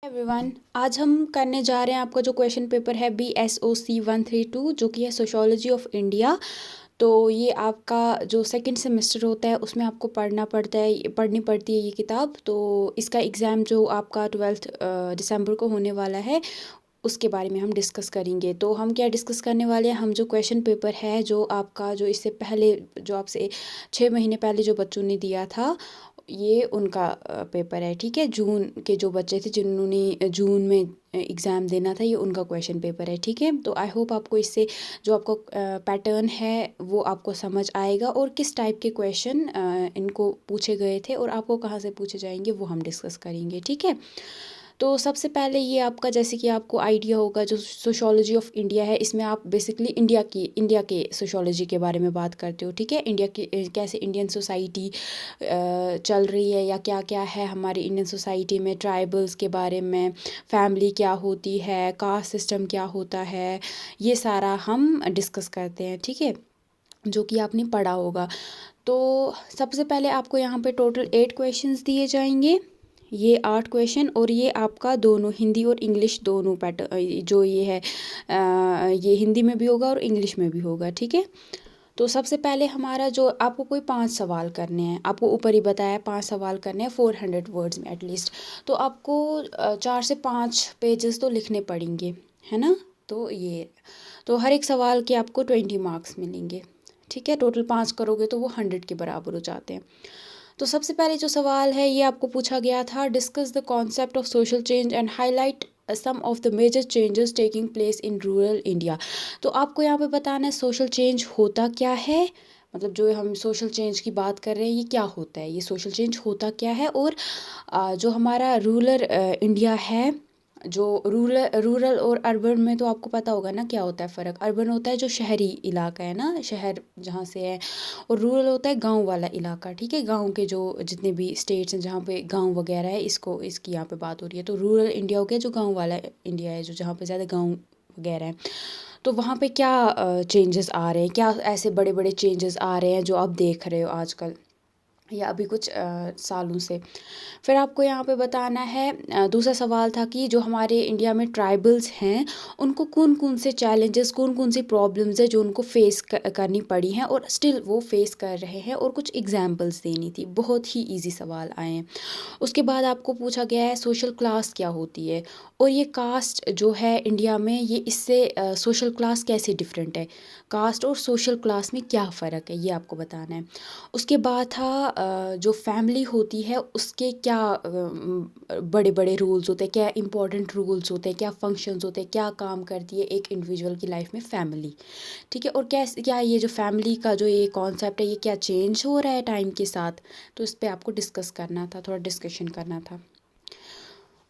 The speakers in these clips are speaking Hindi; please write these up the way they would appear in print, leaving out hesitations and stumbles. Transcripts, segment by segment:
एवरीवन, आज हम करने जा रहे हैं आपका जो क्वेश्चन पेपर है BSOC 132 जो कि है सोशोलॉजी ऑफ इंडिया। तो ये आपका जो सेकंड सेमेस्टर होता है उसमें आपको पढ़नी पड़ती है ये किताब। तो इसका एग्ज़ाम जो आपका 12 दिसंबर को होने वाला है उसके बारे में हम डिस्कस करेंगे। तो हम क्या डिस्कस करने वाले हैं, हम जो क्वेश्चन पेपर है जो आपका जो इससे पहले जो आपसे 6 महीने पहले जो बच्चों ने दिया था ये उनका पेपर है। ठीक है, जून के जो बच्चे थे जिन्होंने जून में एग्ज़ाम देना था ये उनका क्वेश्चन पेपर है। ठीक है, तो आई होप आपको इससे जो आपको पैटर्न है वो आपको समझ आएगा और किस टाइप के क्वेश्चन इनको पूछे गए थे और आपको कहाँ से पूछे जाएंगे वो हम डिस्कस करेंगे। ठीक है, तो सबसे पहले ये आपका जैसे कि आपको आइडिया होगा जो सोशोलॉजी ऑफ इंडिया है इसमें आप बेसिकली इंडिया के सोशोलॉजी के बारे में बात करते हो। ठीक है, इंडिया की कैसे इंडियन सोसाइटी चल रही है या क्या क्या है हमारी इंडियन सोसाइटी में, ट्राइबल्स के बारे में, फैमिली क्या होती है, कास्ट सिस्टम क्या होता है, ये सारा हम डिस्कस करते हैं। ठीक है, जो कि आपने पढ़ा होगा। तो सबसे पहले आपको यहाँ पे टोटल 8 क्वेश्चंस दिए जाएंगे, ये 8 क्वेश्चन, और ये आपका दोनों हिंदी और इंग्लिश दोनों पैटर्न जो ये है ये हिंदी में भी होगा और इंग्लिश में भी होगा। ठीक है, तो सबसे पहले हमारा जो आपको कोई 5 सवाल करने हैं, आपको ऊपर ही बताया 5 सवाल करने हैं 400 वर्ड्स में एटलीस्ट। तो आपको 4 से 5 पेजेस तो लिखने पड़ेंगे, है ना। तो हर एक सवाल के आपको 20 मार्क्स मिलेंगे। ठीक है, टोटल 5 करोगे तो वो 100 के बराबर हो जाते हैं। तो सबसे पहले जो सवाल है ये आपको पूछा गया था, discuss the concept of social change and highlight some of the major changes taking place in rural India. तो आपको यहाँ पे बताना है सोशल चेंज होता क्या है, मतलब जो हम सोशल चेंज की बात कर रहे हैं ये क्या होता है, ये सोशल चेंज होता क्या है, और जो हमारा रूरल इंडिया है, जो रूरल और अर्बन में तो आपको पता होगा ना क्या होता है फ़र्क। अर्बन होता है जो शहरी इलाका है ना, शहर जहाँ से है, और रूरल होता है गांव वाला इलाका। ठीक है, गांव के जो जितने भी स्टेट्स हैं जहाँ पे गांव वगैरह है इसकी यहाँ पे बात हो रही है। तो रूरल इंडिया हो गया जो गांव वाला इंडिया है, जो जहाँ पे ज़्यादा गांव वगैरह है। तो वहाँ पे क्या चेंजेस आ रहे हैं, क्या ऐसे बड़े बड़े चेंजेस आ रहे हैं जो आप देख रहे हो आजकल या अभी कुछ सालों से। फिर आपको यहाँ पे बताना है, दूसरा सवाल था कि जो हमारे इंडिया में ट्राइबल्स हैं उनको कौन कौन से चैलेंजेस, कौन कौन सी प्रॉब्लम्स है जो उनको फेस करनी पड़ी हैं और स्टिल वो फेस कर रहे हैं, और कुछ एग्जांपल्स देनी थी। बहुत ही इजी सवाल आए हैं। उसके बाद आपको पूछा गया है सोशल क्लास क्या होती है, और ये कास्ट जो है इंडिया में ये इससे सोशल क्लास कैसे डिफरेंट है, कास्ट और सोशल क्लास में क्या फ़र्क है ये आपको बताना है। उसके बाद था जो फैमिली होती है उसके क्या बड़े बड़े रूल्स होते हैं, क्या इंपॉर्टेंट रूल्स होते हैं, क्या फंक्शंस होते हैं, क्या काम करती है एक इंडिविजुअल की लाइफ में फैमिली। ठीक है, और क्या ये जो फैमिली का जो ये कॉन्सेप्ट है ये क्या चेंज हो रहा है टाइम के साथ। तो इस पर आपको डिस्कस करना था, थोड़ा डिस्कशन करना था।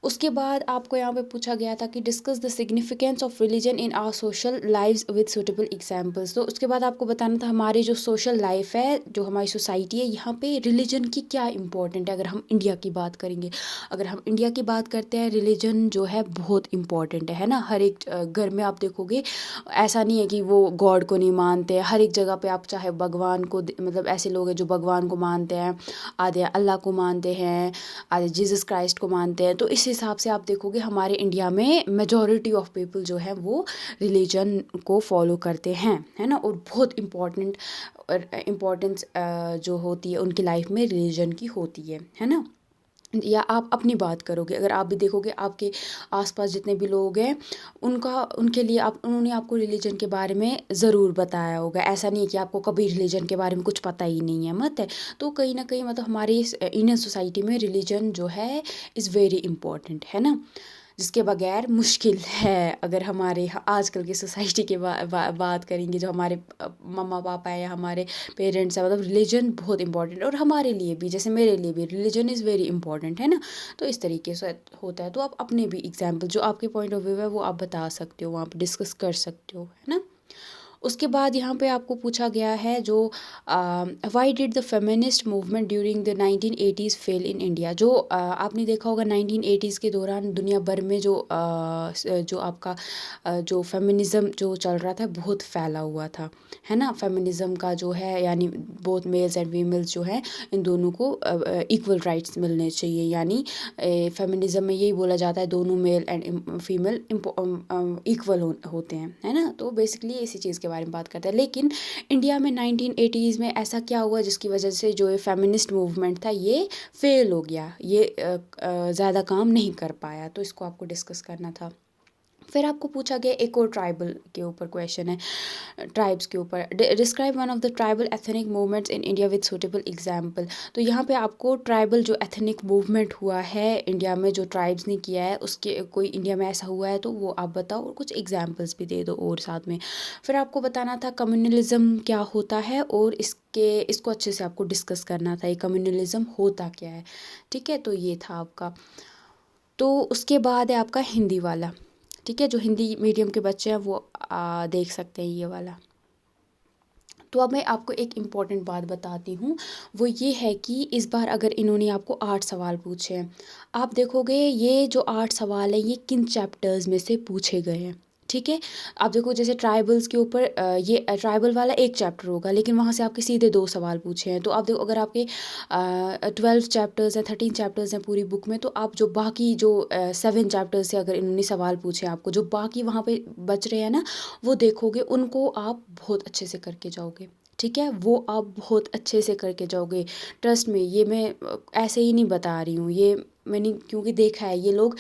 उसके बाद आपको यहाँ पे पूछा गया था कि discuss the significance of religion in our social lives with suitable examples. तो उसके बाद आपको बताना था हमारी जो सोशल लाइफ है, जो हमारी सोसाइटी है, यहाँ पे रिलीजन की क्या इंपॉर्टेंट है। अगर हम इंडिया की बात करेंगे, अगर हम इंडिया की बात करते हैं, रिलीजन जो है बहुत इंपॉर्टेंट है ना। हर एक घर में आप देखोगे ऐसा नहीं है कि वो गॉड को नहीं मानते, हर एक जगह पे आप चाहे भगवान को, मतलब ऐसे लोग हैं जो भगवान को मानते हैं, आधे अल्लाह को मानते हैं, आधे जीसस क्राइस्ट को मानते हैं। तो इस हिसाब से आप देखोगे हमारे इंडिया में मेजॉरिटी ऑफ पीपल जो है वो रिलीजन को फॉलो करते हैं, है ना। और बहुत इम्पोर्टेंस जो होती है उनकी लाइफ में रिलीजन की होती है ना। या आप अपनी बात करोगे, अगर आप भी देखोगे आपके आसपास जितने भी लोग हैं उनके लिए उन्होंने आपको रिलीजन के बारे में ज़रूर बताया होगा। ऐसा नहीं है कि आपको कभी रिलीजन के बारे में कुछ पता ही नहीं है, मत है। तो कहीं ना कहीं मतलब हमारी इंडियन सोसाइटी में रिलीजन जो है इज़ वेरी इंपॉर्टेंट, है ना, जिसके बगैर मुश्किल है। अगर हमारे आजकल की सोसाइटी की बात करेंगे, जो हमारे मम्मा पापा है या हमारे पेरेंट्स हैं, मतलब रिलीजन बहुत इंपॉर्टेंट है। और हमारे लिए भी, जैसे मेरे लिए भी रिलीजन इज़ वेरी इंपॉर्टेंट, है ना। तो इस तरीके से होता है। तो आप अपने भी एग्जाम्पल जो आपके पॉइंट ऑफ व्यू है वो आप बता सकते हो, वहाँ पर डिस्कस कर सकते हो, है ना। उसके बाद यहाँ पे आपको पूछा गया है जो why did the feminist movement during the 1980s fail in India. जो आपने देखा होगा 1980s के दौरान दुनिया भर में जो आपका जो फेमिनिज़्म जो चल रहा था बहुत फैला हुआ था, है ना। फेमिनिज़्म का जो है यानी बोथ मेल्स एंड फीमेल्स जो है इन दोनों को इक्वल राइट्स मिलने चाहिए, यानी फेमिनिज़्म में यही बोला जाता है दोनों मेल एंड फीमेल इक्वल होते हैं, है ना। तो बेसिकली इसी चीज़ के बारे में बात करते हैं। लेकिन इंडिया में 1980s में ऐसा क्या हुआ जिसकी वजह से जो ये फेमिनिस्ट मूवमेंट था ये फेल हो गया, ये ज़्यादा काम नहीं कर पाया, तो इसको आपको डिस्कस करना था। फिर आपको पूछा गया एक और ट्राइबल के ऊपर क्वेश्चन है, ट्राइब्स के ऊपर। Describe one of the tribal ethnic movements in India with suitable example. तो यहाँ पे आपको ट्राइबल जो एथनिक मूवमेंट हुआ है इंडिया में, जो ट्राइब्स ने किया है, उसके कोई इंडिया में ऐसा हुआ है तो वो आप बताओ और कुछ एग्जाम्पल्स भी दे दो और साथ में। फिर आपको बताना था कम्युनलिज्म क्या होता है और इसको अच्छे से आपको डिस्कस करना था, ये कम्युनलिज्म होता क्या है, ठीक है। तो ये था आपका। तो उसके बाद है आपका हिंदी वाला, ठीक है। जो हिंदी मीडियम के बच्चे हैं वो देख सकते हैं ये वाला। तो अब मैं आपको एक इम्पॉर्टेंट बात बताती हूँ, वो ये है कि इस बार अगर इन्होंने आपको 8 सवाल पूछे हैं, आप देखोगे ये जो 8 सवाल हैं ये किन चैप्टर्स में से पूछे गए हैं, ठीक है। आप देखो जैसे ट्राइबल्स के ऊपर ये ट्राइबल वाला एक चैप्टर होगा, लेकिन वहाँ से आपके सीधे 2 सवाल पूछे हैं। तो आप देखो अगर आपके 12 चैप्टर्स हैं, 13 चैप्टर्स हैं पूरी बुक में, तो आप जो बाकी जो 7 चैप्टर्स से अगर इन्होंने सवाल पूछे आपको, जो बाकी वहाँ पे बच रहे हैं ना, वो देखोगे, उनको आप बहुत अच्छे से करके जाओगे, ठीक है। वो आप बहुत अच्छे से करके जाओगे, ट्रस्ट में। ये मैं ऐसे ही नहीं बता रही हूँ, ये मैंने क्योंकि देखा है। ये लोग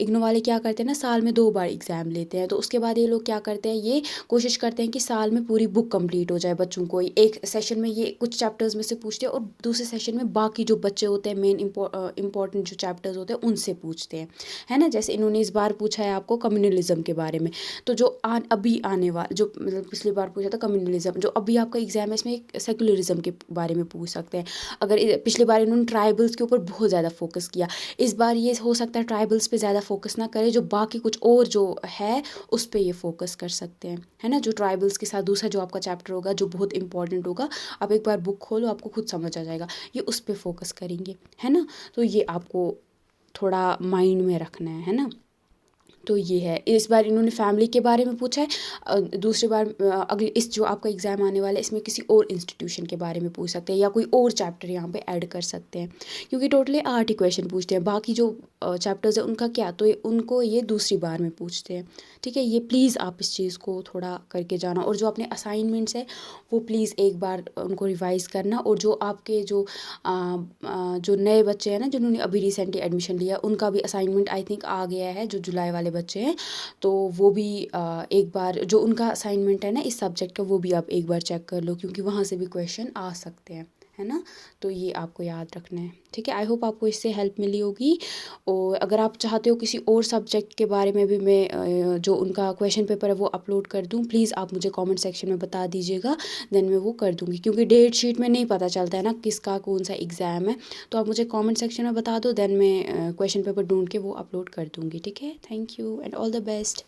इग्नू वाले क्या करते हैं ना, साल में 2 बार एग्ज़ाम लेते हैं, तो उसके बाद ये लोग क्या करते हैं, ये कोशिश करते हैं कि साल में पूरी बुक कंप्लीट हो जाए बच्चों को। एक सेशन में ये कुछ चैप्टर्स में से पूछते हैं और दूसरे सेशन में बाकी जो बच्चे होते हैं मेन इंपॉर्टेंट जो चैप्टर्स होते हैं उनसे पूछते हैं, है ना। जैसे इन्होंने इस बार पूछा है आपको कम्युनलिज्म के बारे में, तो जो अभी आने वाला, जो मतलब पिछली बार पूछा था कम्युनलिज्म, जो अभी आपका एग्जाम है इसमें एक सेकुलरिज्म के बारे में पूछ सकते हैं। अगर पिछली बार इन्होंने ट्राइबल्स के ऊपर बहुत ज़्यादा फोकस किया, इस बार ये हो सकता है ट्राइबल्स पे ज़्यादा फोकस ना करे, जो बाकी कुछ और जो है उस पे ये फोकस कर सकते हैं, है ना। जो ट्राइबल्स के साथ दूसरा जो आपका चैप्टर होगा जो बहुत इंपॉर्टेंट होगा, आप एक बार बुक खोलो आपको खुद समझ आ जाएगा, ये उस पे फोकस करेंगे, है ना। तो ये आपको थोड़ा माइंड में रखना है ना। तो ये है, इस बार इन्होंने फैमिली के बारे में पूछा है, दूसरी बार अगले इस जो आपका एग्ज़ाम आने वाला है इसमें किसी और इंस्टीट्यूशन के बारे में पूछ सकते हैं या कोई और चैप्टर यहाँ पे ऐड कर सकते हैं, क्योंकि टोटली 8 ही क्वेश्चन पूछते हैं। बाकी जो चैप्टर्स है उनका क्या, तो उनको ये दूसरी बार में पूछते हैं, ठीक है। ये प्लीज़ आप इस चीज़ को थोड़ा करके जाना, और जो अपने असाइनमेंट्स है वो प्लीज़ एक बार उनको रिवाइज़ करना। और जो आपके जो नए बच्चे हैं ना जिन्होंने अभी रिसेंटली एडमिशन लिया, उनका भी असाइनमेंट आई थिंक आ गया है, जो जुलाई वाले बच्चे हैं, तो वो भी एक बार जो उनका असाइनमेंट है ना इस सब्जेक्ट का, वो भी आप एक बार चेक कर लो, क्योंकि वहाँ से भी क्वेश्चन आ सकते हैं, है ना। तो ये आपको याद रखना है, ठीक है। आई होप आपको इससे हेल्प मिली होगी। और अगर आप चाहते हो किसी और सब्जेक्ट के बारे में भी मैं जो उनका क्वेश्चन पेपर है वो अपलोड कर दूं, प्लीज़ आप मुझे कमेंट सेक्शन में बता दीजिएगा, देन मैं वो कर दूंगी, क्योंकि डेट शीट में नहीं पता चलता है ना किसका कौन सा एग्ज़ाम है। तो आप मुझे कमेंट सेक्शन में बता दो, देन मैं क्वेश्चन पेपर ढूंढ के वो अपलोड कर दूँगी, ठीक है। Thank you and all the best.